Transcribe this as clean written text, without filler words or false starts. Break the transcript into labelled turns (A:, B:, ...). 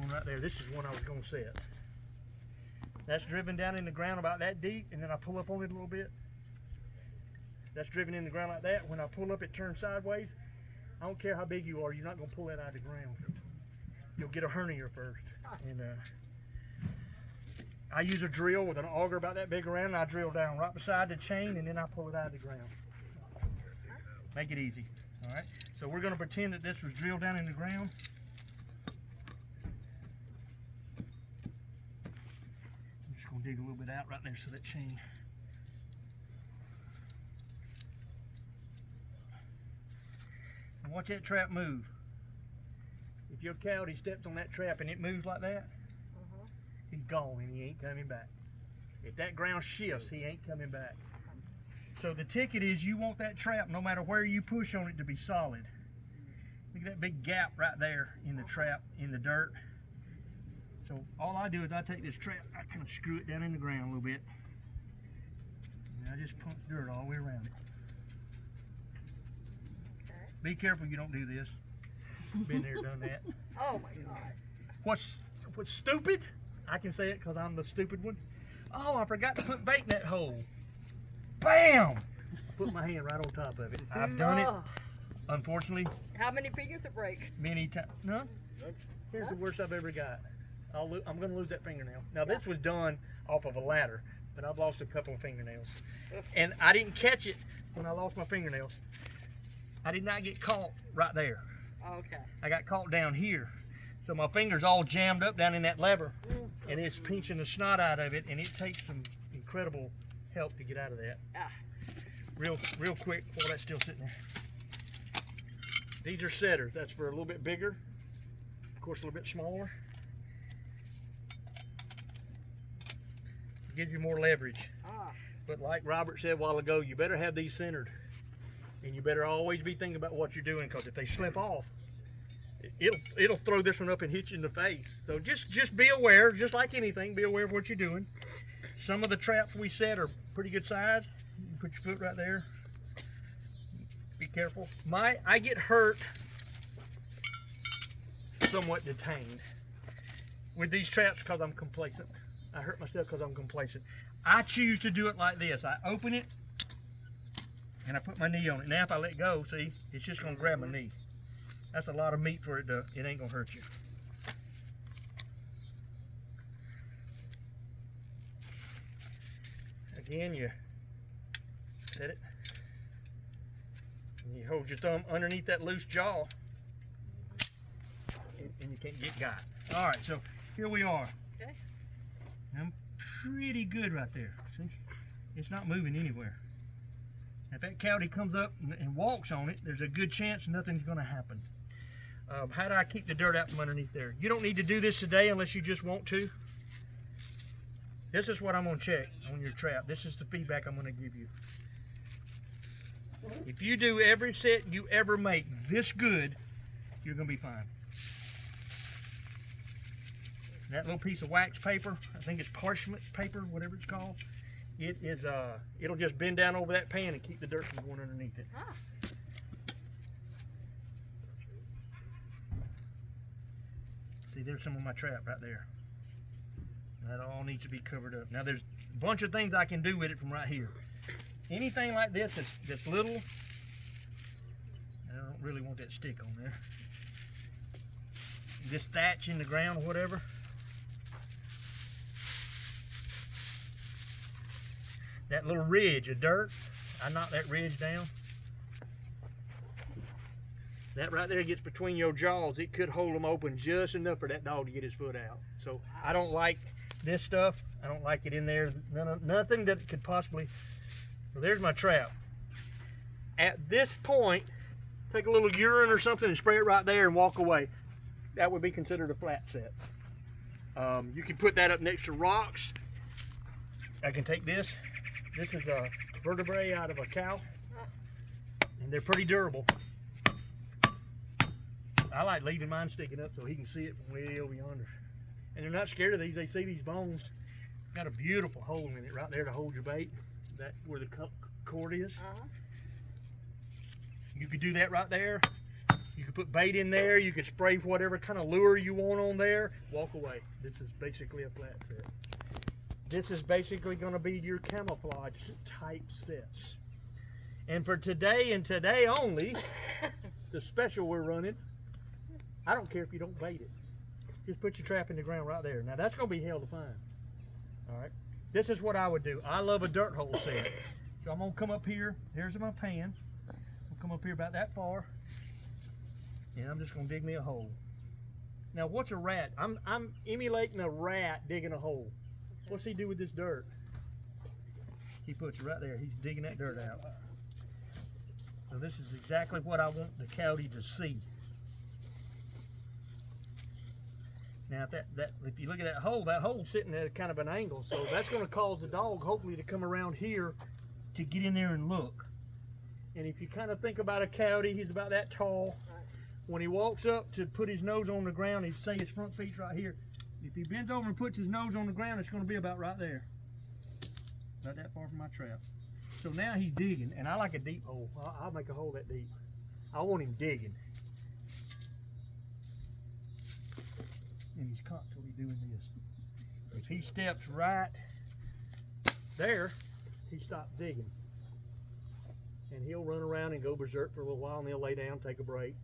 A: one right there. This is one I was gonna set. That's driven down in the ground about that deep, and then I pull up on it a little bit. That's driven in the ground like that. When I pull up, it turns sideways. I don't care how big you are, you're not gonna pull that out of the ground. You'll get a hernia first. And I use a drill with an auger about that big around, and I drill down right beside the chain, and then I pull it out of the ground. Make it easy. All right. So we're gonna pretend that this was drilled down in the ground. Dig a little bit out right there so that chain. And watch that trap move. If your coyote steps on that trap and it moves like that, he's gone and he ain't coming back. If that ground shifts, he ain't coming back. So the ticket is you want that trap, no matter where you push on it, to be solid. Look at that big gap right there in the trap, in the dirt. So all I do is I take this trap, I kind of screw it down in the ground a little bit, and I just pump dirt all the way around it. Okay. Be careful you don't do this. Been there, done that.
B: Oh my God.
A: What's stupid? I can say it because I'm the stupid one. Oh, I forgot to put bait in that hole. Bam! Put my hand right on top of it. I've done it. Unfortunately.
B: How many fingers will break?
A: Many times. No. Here's the worst I've ever got. I'm going to lose that fingernail. Now this was done off of a ladder, but I've lost a couple of fingernails. And I didn't catch it when I lost my fingernails. I did not get caught right there.
B: Okay.
A: I got caught down here. So my finger's all jammed up down in that lever, and it's pinching the snot out of it, and it takes some incredible help to get out of that. Real quick while that's still sitting there. These are setters. That's for a little bit bigger, of course a little bit smaller. Gives you more leverage. But like Robert said a while ago, you better have these centered, and you better always be thinking about what you're doing, because if they slip off, it'll throw this one up and hit you in the face. So just be aware, just like anything, be aware of what you're doing. Some of the traps we set are pretty good size. You put your foot right there. Be careful. I get hurt somewhat detained with these traps because I'm complacent. I hurt myself because I'm complacent. I choose to do it like this. I open it and I put my knee on it. Now if I let go, see, it's just gonna grab my knee. That's a lot of meat for it ain't gonna hurt you. Again, you set it. And you hold your thumb underneath that loose jaw, and you can't get got. All right, so here we are.
B: Okay.
A: I'm pretty good right there. See, it's not moving anywhere. If that coyote comes up and walks on it, there's a good chance nothing's going to happen. How do I keep the dirt out from underneath there? You don't need to do this today unless you just want to. This is what I'm going to check on your trap. This is the feedback I'm going to give you. If you do every set you ever make this good, you're going to be fine. That little piece of wax paper, I think it's parchment paper, whatever it's called, it'll just bend down over that pan and keep the dirt from going underneath it. See, there's some of my trap right there. That all needs to be covered up. Now there's a bunch of things I can do with it from right here. Anything like this that's little, I don't really want that stick on there. This thatch in the ground or whatever. That little ridge of dirt, I knock that ridge down. That right there gets between your jaws. It could hold them open just enough for that dog to get his foot out. So I don't like this stuff. I don't like it in there. Nothing that could possibly. So there's my trap. At this point, take a little urine or something and spray it right there and walk away. That would be considered a flat set. You can put that up next to rocks. I can take this. This is a vertebrae out of a cow, and they're pretty durable. I like leaving mine sticking up so he can see it from way over yonder. And they're not scared of these. They see these bones. Got a beautiful hole in it right there to hold your bait. That's where the cord is. You could do that right there. You can put bait in there. You can spray whatever kind of lure you want on there. Walk away. This is basically a flat set. This is basically going to be your camouflage type sets. And for today and today only, the special we're running, I don't care if you don't bait it. Just put your trap in the ground right there. Now that's going to be hell to find. All right. This is what I would do. I love a dirt hole set. So I'm going to come up here. Here's my pan. I'll come up here about that far. And I'm just going to dig me a hole. Now what's a rat? I'm emulating a rat digging a hole. What's he do with this dirt? He puts it right there. He's digging that dirt out. So this is exactly what I want the coyote to see. Now if you look at that hole's sitting at kind of an angle, so that's going to cause the dog hopefully to come around here to get in there and look. And if you kind of think about a coyote, he's about that tall. When he walks up to put his nose on the ground, he's say his front feet's right here. If he bends over and puts his nose on the ground, it's going to be about right there. About that far from my trap. So now he's digging, and I like a deep hole. I'll make a hole that deep. I want him digging. And he's constantly doing this. If he steps right there, he stops digging. And he'll run around and go berserk for a little while, and he'll lay down, take a break.